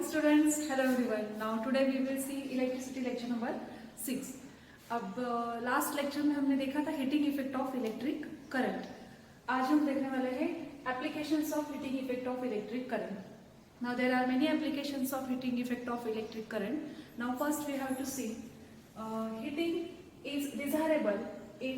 morning students, hello everyone. Now today we will see electricity lecture number 6. अब last lecture में हमने देखा था heating effect of electric current. आज हम देखने वाले हैं applications of heating effect of electric current. Now there are many applications of heating effect of electric current. Now first we have to see heating is desirable in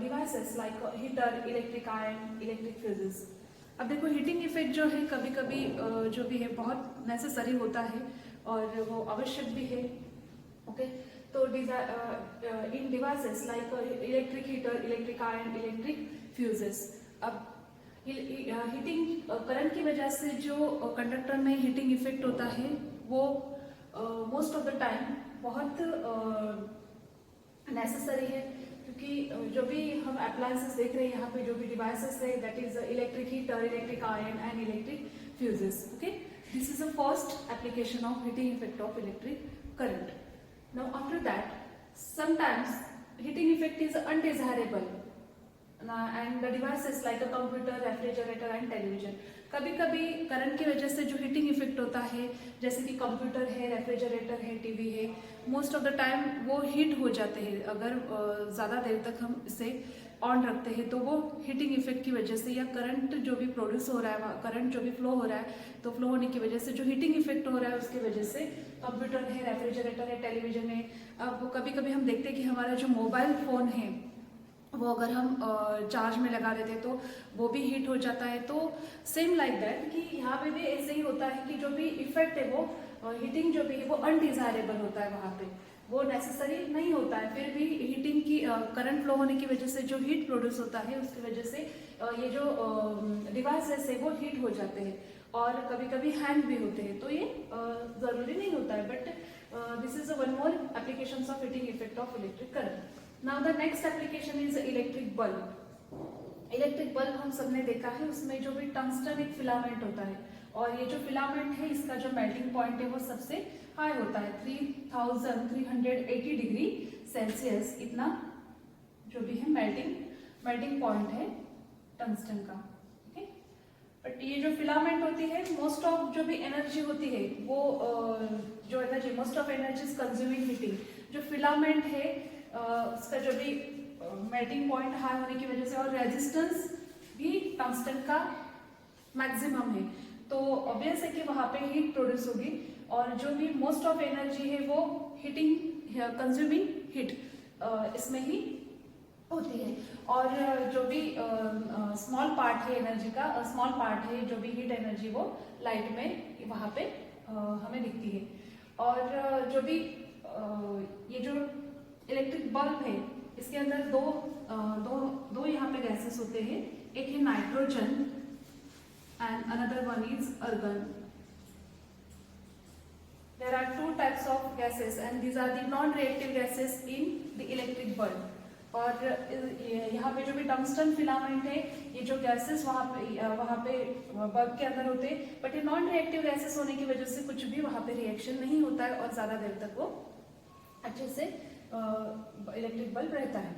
devices like heater, electric iron, electric fuses. अब देखो heating effect जो है कभी कभी जो भी है बहुत नेसेसरी होता है और वो आवश्यक भी है. ओके, तो इन devices like electric heater, electric iron, electric fuses. अब हीटिंग करंट की वजह से जो कंडक्टर में हीटिंग इफेक्ट होता है वो मोस्ट ऑफ द टाइम बहुत नेसेसरी है, क्योंकि जो भी हम अप्लायंसेस देख रहे हैं यहाँ पे जो भी डिवाइसेस है that is electric heater, electric iron and electric fuses. Okay, this is the first application of heating effect of electric current. Now after that sometimes heating effect is undesirable and the devices like a computer, refrigerator and television. कभी कभी current की वजह से जो heating effect होता है जैसे कि कंप्यूटर है, रेफ्रिजरेटर है, टीवी है, मोस्ट ऑफ द टाइम वो हीट हो जाते हैं. अगर ज़्यादा देर तक हम इसे ऑन रखते हैं तो वो हीटिंग इफेक्ट की वजह से या करंट जो भी प्रोड्यूस हो रहा है, करंट जो भी फ्लो हो रहा है, तो फ्लो होने की वजह से जो हीटिंग इफेक्ट हो रहा है उसकी वजह से कंप्यूटर है, रेफ्रिजरेटर है, टेलीविजन है. अब कभी कभी हम देखते हैं कि हमारा जो मोबाइल फ़ोन है वो अगर हम चार्ज में लगा देते तो वो भी हीट हो जाता है. तो सेम लाइक दैट कि यहाँ पे भी ऐसे ही होता है कि जो भी इफेक्ट है वो हीटिंग जो भी है वो अनडिजायरेबल होता है, वहाँ पे वो नेसेसरी नहीं होता है. फिर भी हीटिंग की करंट फ्लो होने की वजह से जो हीट प्रोड्यूस होता है उसकी वजह से ये जो डिवाइसेस है वो हीट हो जाते हैं और कभी कभी हैंग भी होते हैं. तो ये ज़रूरी नहीं होता है, but this is one more application of heating effect of electric current. Now the next application is electric bulb. Electric bulb हम सबने देखा है, उसमें जो भी टंगस्टन एक फिलामेंट होता है और ये जो फिलामेंट है इसका जो मेल्टिंग पॉइंट है वो सबसे हाई होता है 3380 डिग्री सेल्सियस. इतना जो भी है मेल्टिंग पॉइंट है टंगस्टन का. ओके, बट ये जो फिलामेंट होती है मोस्ट ऑफ जो भी एनर्जी होती है वो जो energy most of energy is consuming heating. जो फिलामेंट है उसका जो भी मेल्टिंग पॉइंट हाई होने की वजह से और रेजिस्टेंस भी टंगस्टन का मैक्सिमम है, तो ऑब्वियस है कि वहाँ पे हीट प्रोड्यूस होगी और जो भी मोस्ट ऑफ एनर्जी है वो हीटिंग कंज्यूमिंग हीट इसमें ही होती है. और जो भी स्मॉल पार्ट है एनर्जी का, स्मॉल पार्ट है जो भी हीट एनर्जी वो लाइट में वहाँ पे हमें दिखती है. और जो भी ये जो इलेक्ट्रिक बल्ब है इसके अंदर दो यहाँ पे गैसेस होते हैं. एक है nitrogen and another one is argon. There are two types of gases and these are the non reactive gases in the electric bulb. और यहाँ पे जो भी टंगस्टन फिलामेंट है ये जो गैसेस वहाँ पे बल्ब के अंदर होते हैं, बट ये नॉन रिएक्टिव गैसेस होने की वजह से कुछ भी वहाँ पे रिएक्शन नहीं होता है और ज्यादा देर तक वो अच्छे से इलेक्ट्रिक बल्ब रहता है.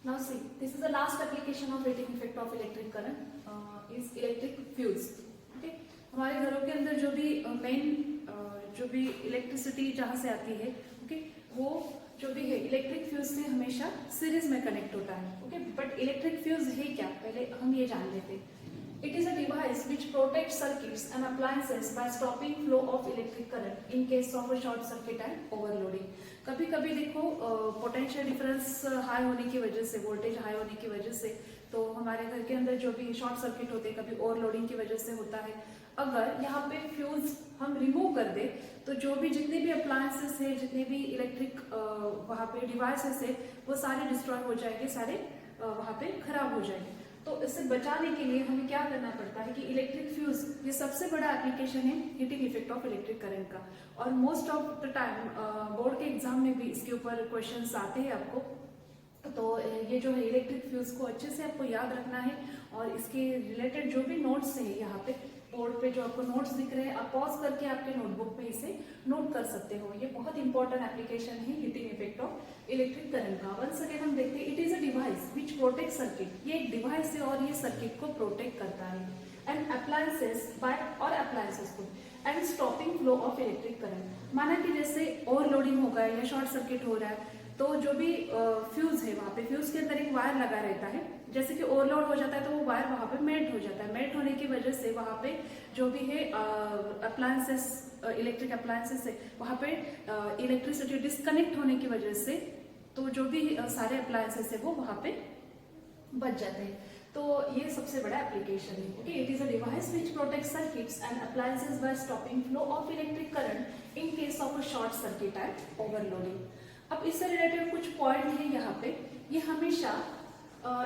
Now see, this is the last application of heating effect of electric current is electric fuse. Okay, हमारे घरों के अंदर जो भी मेन जो भी इलेक्ट्रिसिटी जहाँ से आती है, ओके, वो जो भी है इलेक्ट्रिक फ्यूज से हमेशा सीरीज में कनेक्ट होता है. ओके, बट इलेक्ट्रिक फ्यूज है क्या, पहले हम ये जान लेते हैं. It is a device which protects circuits and appliances by stopping flow of electric current in case of a short circuit and overloading. कभी कभी देखो पोटेंशियल डिफरेंस हाई होने की वजह से, वोल्टेज हाई होने की वजह से, तो हमारे घर के अंदर जो भी शॉर्ट सर्किट होते हैं कभी ओवरलोडिंग की वजह से होता है. अगर यहाँ पे फ्यूज हम रिमूव कर दे तो जो भी जितने भी अप्लायंसेस है, जितने भी इलेक्ट्रिक वहाँ पे डिवाइसेस है वो सारे डिस्ट्रॉय हो जाएंगे, सारे वहाँ पे खराब हो जाएंगे. तो इससे बचाने के लिए हमें क्या करना पड़ता है कि इलेक्ट्रिक फ्यूज ये सबसे बड़ा एप्लीकेशन है heating effect of electric current का. और most of the time board के एग्जाम में भी इसके ऊपर क्वेश्चंस आते हैं आपको. तो ये जो है इलेक्ट्रिक फ्यूज को अच्छे से आपको याद रखना है और इसके रिलेटेड जो भी नोट्स है यहाँ पे बोर्ड पे जो आपको नोट्स दिख रहे हैं आप पॉज करके आपके नोटबुक पे इसे नोट कर सकते हो. ये बहुत इंपॉर्टेंट एप्लीकेशन है heating effect of electric current का. वंस अगेन हम देखते हैं it is a device which protect circuit. ये एक डिवाइस है और ये सर्किट को प्रोटेक्ट करता है. And appliances by or appliances को and stopping flow of electric current। माना कि जैसे ओवरलोडिंग हो गया या शॉर्ट सर्किट हो रहा है, तो जो भी फ्यूज है वहाँ पे, फ्यूज के अंदर एक वायर लगा रहता है, जैसे कि ओवरलोड हो जाता है तो वो वायर वहाँ पे मेल्ट हो जाता है। मेल्ट होने की वजह से वहाँ पे जो भी है अप्लायंसेस, इलेक्ट्रिक अप्लायंसेस है, वहाँ पे इलेक्ट्रिसिटी डिस्कनेक्ट होने की वजह से तो जो भी सारे अप्लायंसेस है वो वहाँ पे बच जाते हैं। तो ये सबसे बड़ा एप्लीकेशन है। Okay, it is a device which protect circuits and appliances by stopping flow of electric current in case of a short circuit and overloading. अब इससे रिलेटेड कुछ पॉइंट है यहाँ पे। ये हमेशा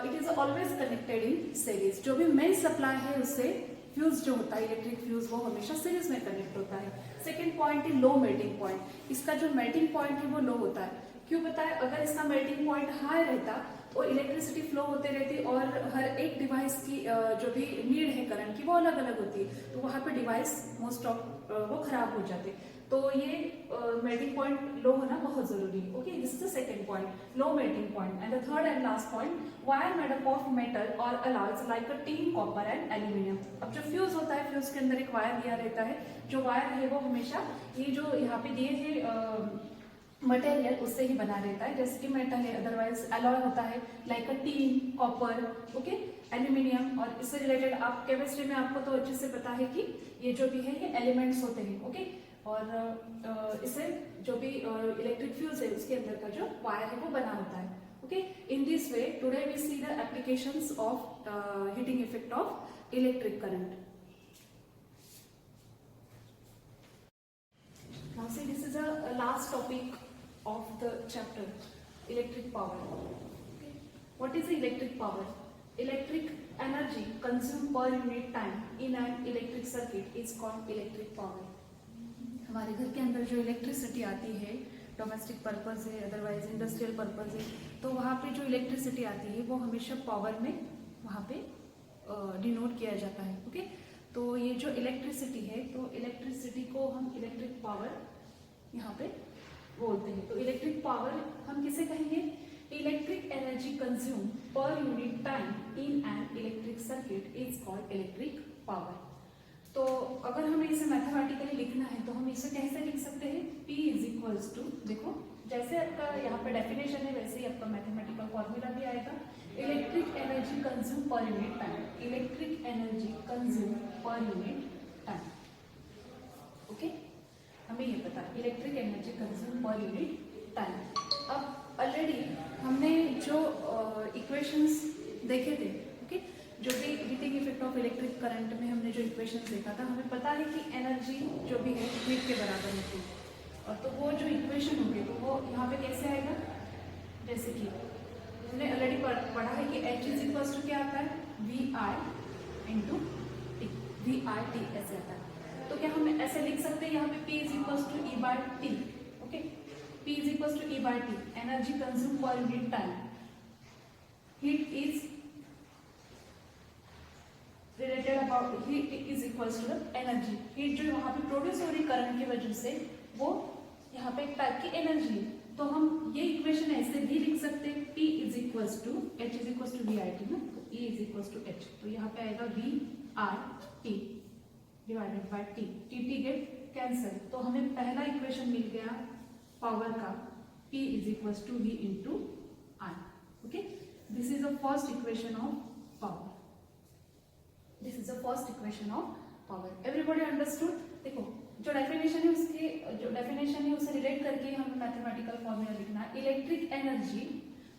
it is always connected in series. जो भी मेन सप्लाई है उससे फ्यूज जो होता है, इलेक्ट्रिक फ्यूज, वो हमेशा सीरीज में कनेक्ट होता है। सेकेंड पॉइंट है लो मेल्टिंग पॉइंट। इसका जो मेल्टिंग पॉइंट है वो लो होता है। क्यों पता है? अगर इसका मेल्टिंग पॉइंट हाई रहता और इलेक्ट्रिसिटी फ्लो होते रहती और हर एक डिवाइस की जो भी नीड है करंट की वो अलग अलग होती है, तो वहाँ पे डिवाइस मोस्ट ऑफ वो खराब हो जाते। तो ये मेल्टिंग पॉइंट लो होना बहुत जरूरी है। Okay, this is the second point, low melting point. And the third and last point, wire made up of metal और alloys like a tin, copper and aluminium. अब जो फ्यूज होता है, फ्यूज के अंदर एक वायर दिया रहता है। जो वायर है वो हमेशा ये जो यहाँ पे दिए है मटेरियल उससे ही बना रहता है, जैसे कि मेटल है, अदरवाइज अलॉय होता है like a tin, copper, okay, aluminium. और इससे रिलेटेड आप केमिस्ट्री में आपको तो अच्छे से पता है कि ये जो भी है ये एलिमेंट्स होते हैं। ओके, और इससे जो भी इलेक्ट्रिक फ्यूज है उसके अंदर का जो वायर है वो बना होता है। Okay, in this way today we see the applications of heating effect of electric current. Now see, this is a last topic of the chapter, electric power. Okay. What is electric power? Electric energy consumed per unit time in an electric circuit is called electric power. हमारे घर के अंदर जो electricity आती है, domestic purpose है, otherwise industrial purpose है, तो वहाँ पे जो इलेक्ट्रिसिटी आती है वो हमेशा पावर में वहाँ पे डिनोट किया जाता है। ओके, तो ये जो इलेक्ट्रिसिटी है, तो इलेक्ट्रिसिटी को हम इलेक्ट्रिक पावर यहाँ पे बोलते हैं। तो इलेक्ट्रिक पावर हम किसे कहेंगे? Electric energy consume per unit time in an electric circuit is called electric power. तो अगर हमें इसे मैथमेटिकली लिखना है तो हम इसे कैसे लिख सकते हैं? P इज इक्वल्स टू, देखो जैसे आपका यहाँ पे डेफिनेशन है वैसे ही आपका मैथमेटिकल फॉर्मूला भी आएगा। Electric energy consume per unit time, electric energy consume per unit time. Okay, हमें ये पता है electric energy consume per unit time. अब ऑलरेडी हमने जो इक्वेशंस देखे थे, ओके, जो भी heating effect of electric current में हमने जो इक्वेशंस देखा था, हमें पता है कि एनर्जी जो भी है हीट के बराबर होती है। और तो वो जो इक्वेशन होगी तो वो यहाँ पे कैसे आएगा? जैसे कि हमने ऑलरेडी पढ़ा है कि H इज इक्वल्स टू क्या आता है? VI इंटू टी, VIT ऐसे आता है। तो क्या हम ऐसे लिख सकते हैं यहाँ पे P is equals to E by T. Okay, P is equals to E by T, energy consume per unit time, heat is related about, heat is equals to the energy. Heat जो वहाँ पे produce हो रही current की वजह से वो यहाँ पे एक टाइप की एनर्जी है। तो हम ये इक्वेशन ऐसे भी लिख सकते हैं, P is equals to H is equals to VIT ना, तो E is equals to H, तो यहाँ पे आएगा VIT divided by T, T get cancel, तो हमें पहला इक्वेशन मिल गया पावर का, P is equals to V into I। Okay, this is the first equation of power. This is the first equation of power. Everybody understood? देखो जो definition है उसके, जो डेफिनेशन है उसे रिलेट करके हमें मैथमेटिकल फॉर्मूला लिखना है। Electric energy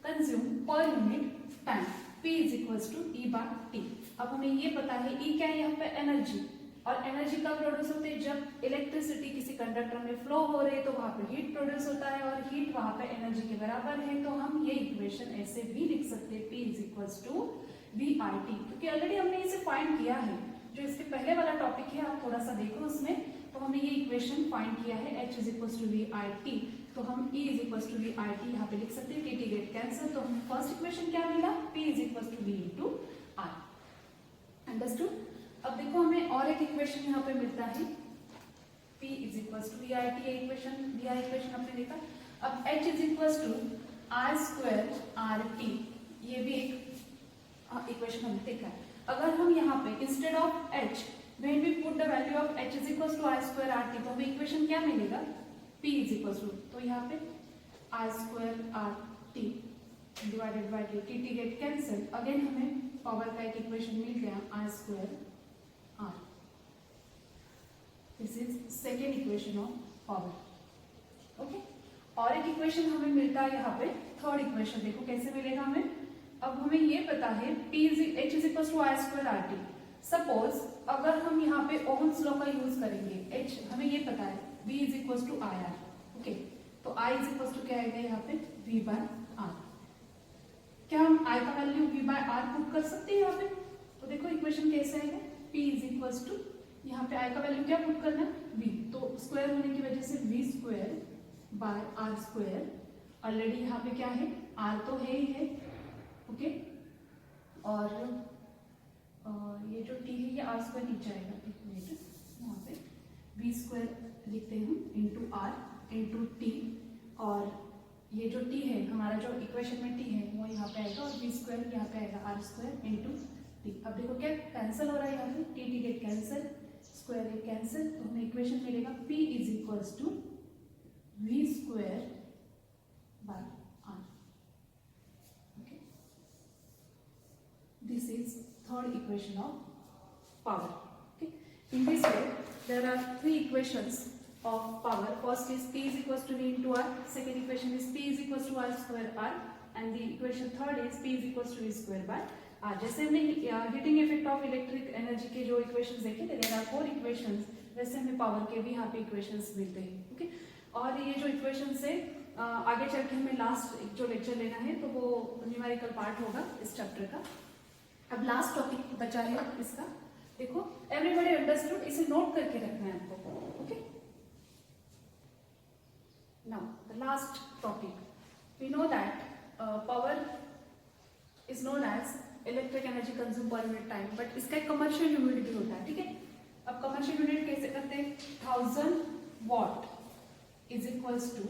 consume per unit time, P is equals to E by T. अब हमें ये पता है E क्या है यहाँ पे? एनर्जी। और एनर्जी कब प्रोड्यूस होती है? जब इलेक्ट्रिसिटी किसी कंडक्टर में फ्लो हो रही है तो वहां पे हीट प्रोड्यूस होता है, और हीट वहां पे एनर्जी के बराबर है। तो हम ये इक्वेशन ऐसे भी लिख सकते हैं, P is equals to VIT, क्योंकि ऑलरेडी हमने इसे फाइंड किया है। जो इसके पहले वाला टॉपिक है आप थोड़ा सा देखो उसमें, तो हमने ये इक्वेशन फाइंड किया है, H is equals to VIT, तो हम E is equals to VIT यहाँ पे लिख सकते हैं। T गेट कैंसिल, तो हमें फर्स्ट इक्वेशन क्या मिला? P is equals to V into I। Understood? अब देखो हमें और एक इक्वेशन यहाँ पे मिलता है, P is equals to VIT, equation VI equation हमने देखा। अब H is equals to I square RT, ये भी एक इक्वेशन हमने देखा है। अगर हम यहाँ पे instead of h when we put the value of h is equal to I square R T, तो हमें इक्वेशन क्या मिलेगा, p इज इक्वल टू, तो यहाँ पे I square R T divided by T, T get cancel, again हमें power का एक इक्वेशन मिल गया I square R. This is second equation of power. Okay, और एक इक्वेशन हमें मिलता है यहाँ पे थर्ड इक्वेशन, देखो कैसे मिलेगा हमें। अब हमें ये पता है p is h is equal to I square R T. Suppose अगर हम यहाँ पे ओहम्स लॉ का यूज करेंगे, h हमें ये पता है v is equal to I R. Okay, तो i इज इक्वल टू क्या आएगा यहाँ पे v बाय आर। क्या हम i का value v by R put कर सकते हैं यहाँ पे, तो देखो इक्वेशन कैसे आएगा, p इज इक्वल टू, यहाँ पे i का वैल्यू क्या पुट करना है v, तो स्क्वायर होने की वजह से v square by R square, already यहाँ पे क्या है r तो है ही है। ओके, और ये जो t है ये r स्क्वायर नीचे आएगा, एक मिनट यहाँ पे v स्क्वायर लिखते हैं इंटू r इंटू टी, और ये जो t है हमारा जो इक्वेशन में t है वो यहाँ पे आएगा, और v स्क्वायर यहाँ पे आएगा r स्क्वायर इंटू टी। अब देखो क्या कैंसिल हो रहा है यहाँ पे, T get cancel, square get cancel, तो हमें इक्वेशन मिलेगा p is equals to v square by r। Okay, this is third equation of power. Okay, in this way there are three equations of power. First is p is equals to v into r, second equation is p is equals to r square r, and the equation third is p is equals to v square by r. जैसे हमने heating effect of electric energy के जो equations देखे थे, there are four equations, वैसे हमें power के भी यहाँ पे इक्वेशंस मिलते हैं। ओके, और ये जो इक्वेशंस है आगे चल के हमें लास्ट जो लेक्चर लेना है तो वो न्यूमेरिकल पार्ट होगा इस चैप्टर का। अब लास्ट टॉपिक बचा है इसका, देखो एवरीबॉडी अंडरस्टूड, इसे नोट करके रखना है आपको। Okay, now the last topic, we know that power is known as electric energy consume per unit time, but इसका एक कमर्शियल यूनिट भी होता है। ठीक है, अब कमर्शियल यूनिट कैसे करते हैं, 1000 watt is equals to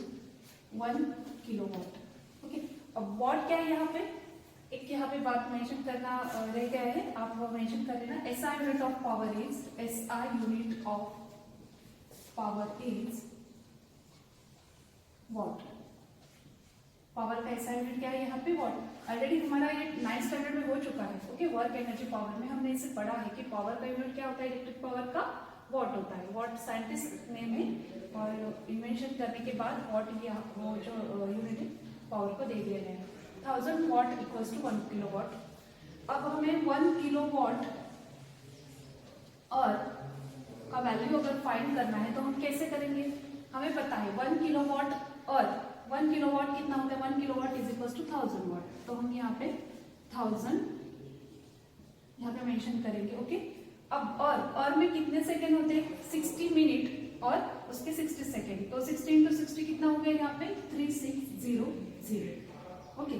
1 kilowatt. Okay, अब वॉट क्या है यहाँ पे, एक यहाँ पे बात मेंशन करना रह गया है, आप वो मेंशन कर लेना। SI unit of power is, SI unit of power is what. Power का SI यूनिट क्या है यहाँ पे, वॉट। ऑलरेडी हमारा ये 9th स्टैंडर्ड में हो चुका है। ओके, वर्क एनर्जी पावर में हमने इसे पढ़ा है कि पावर का यूनिट क्या होता है, इलेक्ट्रिक पावर का वॉट होता है। वॉट साइंटिस्ट ने और इन्वेंशन करने के बाद वॉट ये वो जो यूनिट है पावर को दे दिया गया है। 1000 वॉट इक्वल्स टू 1 किलोवाट। अब हमें 1 किलोवाट और का वैल्यू अगर फाइंड करना है तो हम कैसे करेंगे, हमें पता है 1 किलोवाट और 1 किलोवाट कितना होता है, 1 kilowatt is equals to 1000 watt, तो हम यहाँ पे 1000 यहाँ पे मेंशन करेंगे। ओके, अब और में कितने सेकेंड होते हैं, 60 मिनट और उसके 60 सेकेंड, तो 60 इंटू 60 कितना हो गया यहाँ पे 3600। ओके,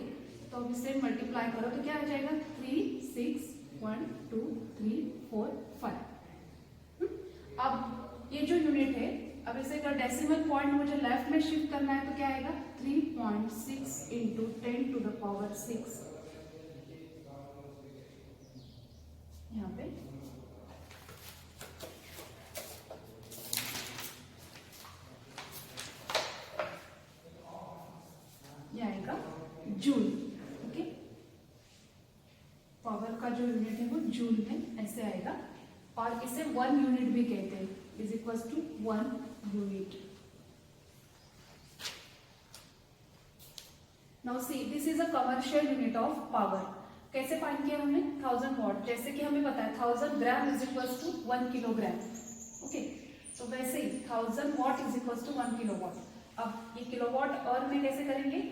तो अब इसे मल्टीप्लाई करो तो क्या आ जाएगा 3 6 1 2 3 4 5। अब ये जो यूनिट है, अब इसे अगर डेसिमल पॉइंट मुझे लेफ्ट में शिफ्ट करना है तो क्या आएगा 3.6 इंटू 10 टू द पावर 6। यहाँ पे ये आएगा जूल। ओके, पावर का जो यूनिट है वो जूल में ऐसे आएगा, और इसे 1 यूनिट भी कहते हैं, is equals to 1 unit. Now see, this is a commercial unit of power. कैसे फाइंड किया हमने, 1000 वॉट, जैसे कि हमें पता है 1000 gram is equals to 1 kilogram. Okay, तो वैसे ही 1000 watt is equals to 1 kilowatt. अब ये किलोवाट और में कैसे करेंगे,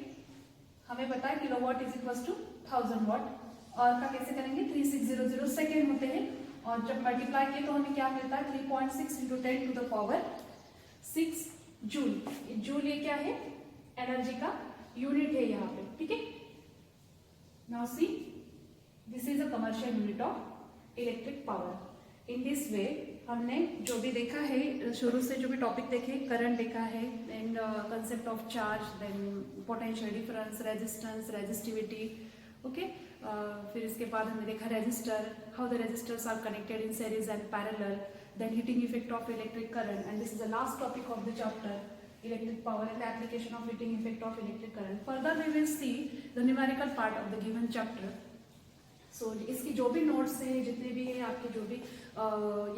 हमें पता है kilowatt is equals to 1000 watt, और का कैसे करेंगे 3600 सेकेंड होते हैं, और जब मल्टीप्लाई किए तो हमें क्या मिलता है 3.6 into 10 to the power 6 joule. Joule ये क्या है, एनर्जी का यूनिट है यहाँ पे। ठीक है, now see, this is a commercial unit of electric power. In this वे हमने जो भी देखा है शुरू से, जो भी टॉपिक देखे, करंट देखा है, and concept of charge, then potential difference, resistance, resistivity, okay फिर इसके बाद हमने देखा resistor, how the resistors are connected in series and parallel, then heating effect of electric current, and this is the last topic of the chapter, electric power and the application of heating effect of electric current. Further we will see the numerical part of the given chapter. So इसकी जो भी notes है, जितने भी है आपके, जो भी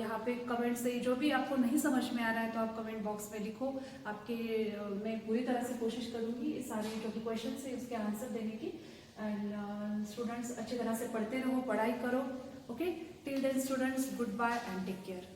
यहाँ पे कमेंट्स है, जो भी आपको नहीं समझ में आ रहा है तो आप कमेंट बॉक्स में लिखो. आपके मैं पूरी तरह से कोशिश करूँगी इस सारे जो भी क्वेश्चन है उसके आंसर देने की. एंड स्टूडेंट्स अच्छी तरह से पढ़ते रहो, पढ़ाई करो. Okay, till then students, good bye and take care.